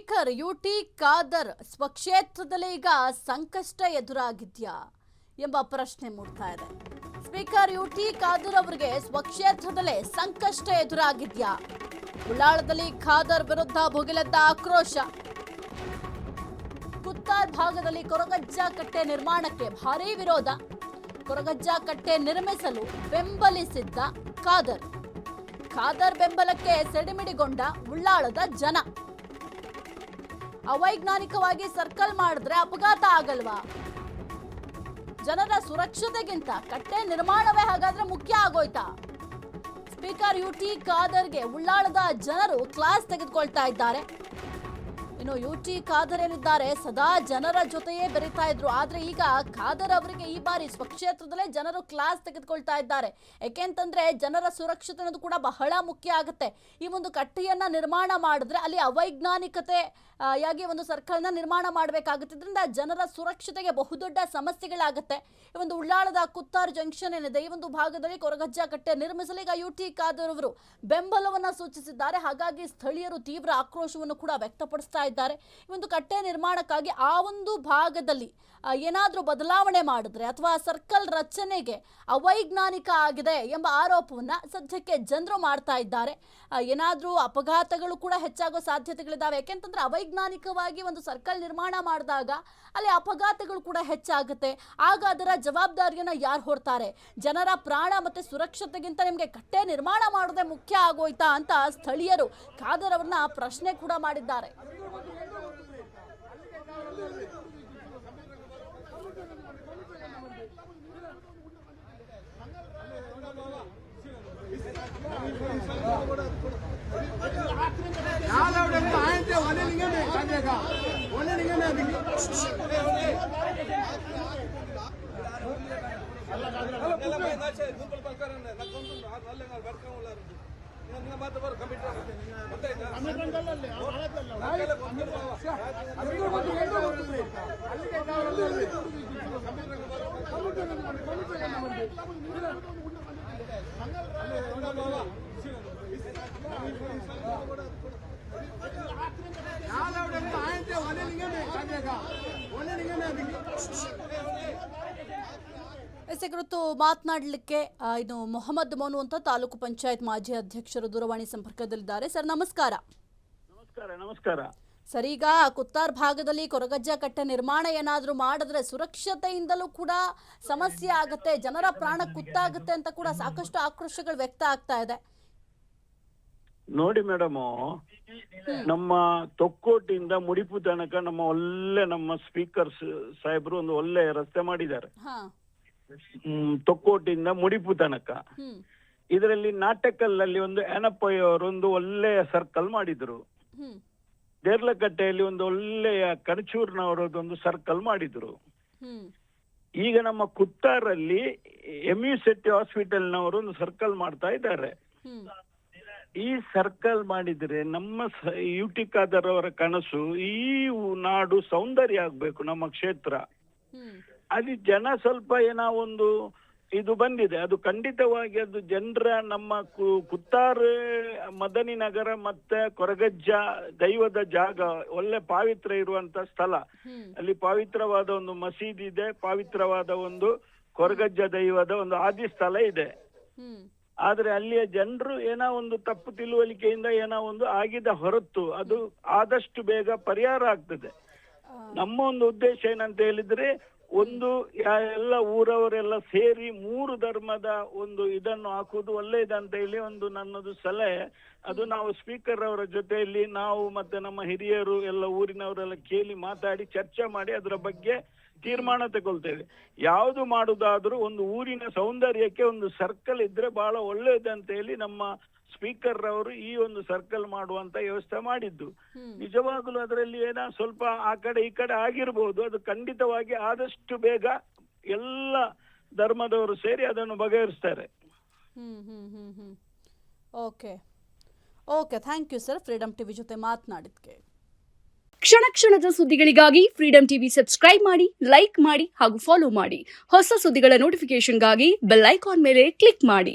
Speaker UT Khader ಸ್ವಕ್ಷೇತ್ರದಲ್ಲಿ ಈಗ ಸಂಕಷ್ಟ ಎದುರಾಗಿದ್ಯಾ ಎಂಬ ಪ್ರಶ್ನೆ ಮೂಡ್ತಾ ಇದೆ. ಸ್ಪೀಕರ್ ಯುಟಿ ಖಾದರ್ ಅವರಿಗೆ ಸ್ವಕ್ಷೇತ್ರದಲ್ಲೇ ಸಂಕಷ್ಟ ಎದುರಾಗಿದ್ಯಾ? ಉಳ್ಳಾಳದಲ್ಲಿ ಖಾದರ್ ವಿರುದ್ಧ ಭುಗಿಲೆದ್ದ ಆಕ್ರೋಶ. ಕುತ್ತಾರ್ ಭಾಗದಲ್ಲಿ ಕೊರಗಜ್ಜ ಕಟ್ಟೆ ನಿರ್ಮಾಣಕ್ಕೆ ಭಾರೀ ವಿರೋಧ. ಕೊರಗಜ್ಜ ಕಟ್ಟೆ ನಿರ್ಮಿಸಲು ಬೆಂಬಲಿಸಿದ್ದ ಖಾದರ್ ಬೆಂಬಲಕ್ಕೆ ಸಿಡಿಮಿಡಿಗೊಂಡ ಉಳ್ಳಾಳದ ಜನ. ಅವೈಜ್ಞಾನಿಕವಾಗಿ ಸರ್ಕಲ್ ಮಾಡಿದ್ರೆ ಅಪಘಾತ ಆಗಲ್ವಾ? ಜನರ ಸುರಕ್ಷತೆಗಿಂತ ಕಟ್ಟೆ ನಿರ್ಮಾಣವೇ ಹಾಗಾದ್ರೆ ಮುಖ್ಯ ಆಗೋಯ್ತಾ? ಸ್ಪೀಕರ್ ಯುಟಿ ಖಾದರ್ಗೆ ಉಳ್ಳಾಳದ ಜನರು ಕ್ಲಾಸ್ ತೆಗೆದುಕೊಳ್ತಾ ಇದ್ದಾರೆ. ಇನ್ನು ಯುಟಿ ಖಾದರ್ ಏನಿದ್ದಾರೆ ಸದಾ ಜನರ ಜೊತೆಯೇ ಬೆರೀತಾ ಇದ್ರು. ಆದ್ರೆ ಈಗ ಖಾದರ್ ಅವರಿಗೆ ಈ ಬಾರಿ ಸ್ವಕ್ಷೇತ್ರದಲ್ಲೇ ಜನರು ಕ್ಲಾಸ್ ತೆಗೆದುಕೊಳ್ತಾ ಇದ್ದಾರೆ. ಯಾಕೆಂತಂದ್ರೆ ಜನರ ಸುರಕ್ಷತೆ ಅನ್ನೋದು ಕೂಡ ಬಹಳ ಮುಖ್ಯ ಆಗುತ್ತೆ. ಈ ಒಂದು ಕಟ್ಟೆಯನ್ನ ನಿರ್ಮಾಣ ಮಾಡಿದ್ರೆ ಅಲ್ಲಿ ಅವೈಜ್ಞಾನಿಕತೆ ಯಾಗಿ ಒಂದು ಸರ್ಕಲ್ನ ನಿರ್ಮಾಣ ಮಾಡಬೇಕಾಗುತ್ತೆ. ಇದರಿಂದ ಜನರ ಸುರಕ್ಷತೆಗೆ ಬಹುದೊಡ್ಡ ಸಮಸ್ಯೆಗಳಾಗುತ್ತೆ. ಈ ಒಂದು ಉಳ್ಳಾಳದ ಕುತ್ತಾರ್ ಜಂಕ್ಷನ್ ಏನಿದೆ, ಈ ಒಂದು ಭಾಗದಲ್ಲಿ ಕೊರಗಜ್ಜ ಕಟ್ಟೆ ನಿರ್ಮಿಸಲು ಈಗ ಯುಟಿ ಖಾದರ್ ಅವರು ಬೆಂಬಲವನ್ನ ಸೂಚಿಸಿದ್ದಾರೆ. ಹಾಗಾಗಿ ಸ್ಥಳೀಯರು ತೀವ್ರ ಆಕ್ರೋಶವನ್ನು ಕೂಡ ವ್ಯಕ್ತಪಡಿಸ್ತಾ ಇದ್ದಾರೆ. ಈ ಒಂದು ಕಟ್ಟೆ ನಿರ್ಮಾಣಕ್ಕಾಗಿ ಆ ಒಂದು ಭಾಗದಲ್ಲಿ ಏನಾದರೂ ಬದಲಾವಣೆ ಮಾಡಿದ್ರೆ ಅಥವಾ ಸರ್ಕಲ್ ರಚನೆಗೆ ಅವೈಜ್ಞಾನಿಕ ಆಗಿದೆ ಎಂಬ ಆರೋಪವನ್ನ ಸದ್ಯಕ್ಕೆ ಜನರು ಮಾಡ್ತಾ ಇದ್ದಾರೆ. ಏನಾದರೂ ಅಪಘಾತಗಳು ಕೂಡ ಹೆಚ್ಚಾಗೋ ಸಾಧ್ಯತೆಗಳಿದ್ದಾವೆ. ಯಾಕೆಂತಂದ್ರೆ ಅವೈಜ್ಞಾನಿಕವಾಗಿ ಒಂದು ಸರ್ಕಲ್ ನಿರ್ಮಾಣ ಮಾಡಿದಾಗ ಅಲ್ಲಿ ಅಪಘಾತಗಳು ಕೂಡ ಹೆಚ್ಚಾಗುತ್ತೆ. ಆಗ ಅದರ ಜವಾಬ್ದಾರಿಯನ್ನ ಯಾರು ಹೊರ್ತಾರೆ? ಜನರ ಪ್ರಾಣ ಮತ್ತೆ ಸುರಕ್ಷತೆಗಿಂತ ನಿಮಗೆ ಕಟ್ಟೆ ನಿರ್ಮಾಣ ಮಾಡೋದೇ ಮುಖ್ಯ ಆಗೋಯ್ತಾ ಅಂತ ಸ್ಥಳೀಯರು ಖಾದರ್ ಅವರನ್ನ ಪ್ರಶ್ನೆ ಕೂಡ ಮಾಡಿದ್ದಾರೆ. ಇದೇ ಕುರಿತು ಮಾತನಾಡಲಿಕ್ಕೆ ಇದು ಮೊಹಮ್ಮದ್ ಮೋನು ಅಂತ ತಾಲೂಕು ಪಂಚಾಯತ್ ಮಾಜಿ ಅಧ್ಯಕ್ಷರು ದೂರವಾಣಿ ಸಂಪರ್ಕದಲ್ಲಿದ್ದಾರೆ. ಸರ್ ನಮಸ್ಕಾರ. ನಮಸ್ಕಾರ ಸರ್, ಈಗ ಕುತ್ತಾರ್ ಭಾಗದಲ್ಲಿ ಕೊರಗಜ್ಜ ಕಟ್ಟೆ ನಿರ್ಮಾಣ ಏನಾದರೂ ಮಾಡಿದ್ರೆ ಸುರಕ್ಷತೆಯಿಂದಲೂ ಕೂಡ ಸಮಸ್ಯೆ ಆಗುತ್ತೆ, ಜನರ ಪ್ರಾಣ ಕುತ್ತಾಗುತ್ತೆ ಅಂತ ಕೂಡ ಸಾಕಷ್ಟು ಆಕ್ರೋಶಗಳು ವ್ಯಕ್ತ ಆಗ್ತಾ ಇದೆ. ನೋಡಿ ಮೇಡಮ್, ನಮ್ಮ ತೊಕ್ಕೋಟಿಂದ ಮುಡಿಪು ತನಕ ನಮ್ಮ ಸ್ಪೀಕರ್ ಸಾಹೇಬ್ರು ಒಂದು ಒಳ್ಳೆ ರಸ್ತೆ ಮಾಡಿದ್ದಾರೆ. ತೊಕ್ಕೋಟಿಂದ ಮುಡಿಪು ತನಕ. ಇದರಲ್ಲಿ ನಾಟಕಲ್ಲಲ್ಲಿ ಒಂದು ಏನಪ್ಪಯ್ಯ ಅವರು ಒಂದು ಒಳ್ಳೆಯ ಸರ್ಕಲ್ ಮಾಡಿದ್ರು. ದೇರ್ಲಕಟ್ಟೆಯಲ್ಲಿ ಒಂದು ಒಳ್ಳೆಯ ಕನಚೂರ್ನವರದೊಂದು ಸರ್ಕಲ್ ಮಾಡಿದ್ರು. ಈಗ ನಮ್ಮ ಕುತ್ತಾರಲ್ಲಿ MU ಶೆಟ್ಟಿ ಹಾಸ್ಪಿಟಲ್ನವರು ಒಂದು ಸರ್ಕಲ್ ಮಾಡ್ತಾ ಇದ್ದಾರೆ. ಈ ಸರ್ಕಲ್ ಮಾಡಿದ್ರೆ ನಮ್ಮ ಯುಟಿ ಖಾದರ್ ಅವರ ಕನಸು ಈ ನಾಡು ಸೌಂದರ್ಯ ಆಗ್ಬೇಕು, ನಮ್ಮ ಕ್ಷೇತ್ರ. ಅಲ್ಲಿ ಜನ ಸ್ವಲ್ಪ ಏನೋ ಒಂದು ಇದು ಬಂದಿದೆ. ಅದು ಖಂಡಿತವಾಗಿ ಅದು ಜನರ ನಮ್ಮ ಕುತ್ತಾರ್ ಮದನಿ ನಗರ ಮತ್ತೆ ಕೊರಗಜ್ಜ ದೈವದ ಜಾಗ, ಒಳ್ಳೆ ಪಾವಿತ್ರ ಇರುವಂತ ಸ್ಥಳ. ಅಲ್ಲಿ ಪವಿತ್ರವಾದ ಒಂದು ಮಸೀದಿ ಇದೆ, ಪವಿತ್ರವಾದ ಒಂದು ಕೊರಗಜ್ಜ ದೈವದ ಒಂದು ಆದಿ ಸ್ಥಳ ಇದೆ. ಆದ್ರೆ ಅಲ್ಲಿಯ ಜನರು ಏನೋ ಒಂದು ತಪ್ಪು ತಿಳುವಳಿಕೆಯಿಂದ ಏನೋ ಒಂದು ಆಗಿದ ಹೊರತು ಅದು ಆದಷ್ಟು ಬೇಗ ಪರಿಹಾರ ಆಗ್ತದೆ. ನಮ್ಮ ಒಂದು ಉದ್ದೇಶ ಏನಂತ ಹೇಳಿದ್ರೆ, ಒಂದು ಎಲ್ಲ ಊರವರೆಲ್ಲ ಸೇರಿ 3 ಧರ್ಮದ ಒಂದು ಇದನ್ನು ಹಾಕುವುದು ಒಳ್ಳೆಯದಂತ ಹೇಳಿ ಒಂದು ನನ್ನದು ಸಲಹೆ. ಅದು ನಾವು ಸ್ಪೀಕರ್ ಅವರ ಜೊತೆಯಲ್ಲಿ ನಾವು ಮತ್ತೆ ನಮ್ಮ ಹಿರಿಯರು ಎಲ್ಲ ಊರಿನವರೆಲ್ಲ ಕೇಳಿ ಮಾತಾಡಿ ಚರ್ಚೆ ಮಾಡಿ ಅದರ ಬಗ್ಗೆ ತೀರ್ಮಾನ ತಗೊಳ್ತೇವೆ. ಯಾವುದು ಮಾಡುದಾದ್ರೂ ಒಂದು ಊರಿನ ಸೌಂದರ್ಯಕ್ಕೆ ಒಂದು ಸರ್ಕಲ್ ಇದ್ರೆ ಬಹಳ ಒಳ್ಳೆಯದಂತ ಹೇಳಿ ನಮ್ಮ ಸ್ಪೀಕರ್ ಅವರು ಈ ಒಂದು ಸರ್ಕಲ್ ಮಾಡುವಂತ ವ್ಯವಸ್ಥೆ ಮಾಡಿದ್ದು. ನಿಜವಾಗ್ಲೂ ಅದರಲ್ಲಿ ಏನೋ ಸ್ವಲ್ಪ ಆ ಕಡೆ ಈ ಕಡೆ ಆಗಿರ್ಬೋದು. ಅದು ಖಂಡಿತವಾಗಿ ಆದಷ್ಟು ಬೇಗ ಎಲ್ಲ ಧರ್ಮದವರು ಸೇರಿ ಅದನ್ನು ಬಗೆಹರಿಸ್ತಾರೆ. Okay, thank you sir, freedom TV ಜೊತೆ ಮಾತನಾಡಿದ್ಕೆ. ಕ್ಷಣ ಕ್ಷಣದ ಸುದ್ದಿಗಳಿಗಾಗಿ ಫ್ರೀಡಮ್ ಟಿವಿ ಸಬ್ಸ್ಕ್ರೈಬ್ ಮಾಡಿ, ಲೈಕ್ ಮಾಡಿ ಹಾಗೂ ಫಾಲೋ ಮಾಡಿ. ಹೊಸ ಸುದ್ದಿಗಳ ನೋಟಿಫಿಕೇಶನ್ಗಾಗಿ ಬೆಲ್ ಐಕಾನ್ ಮೇಲೆ ಕ್ಲಿಕ್ ಮಾಡಿ.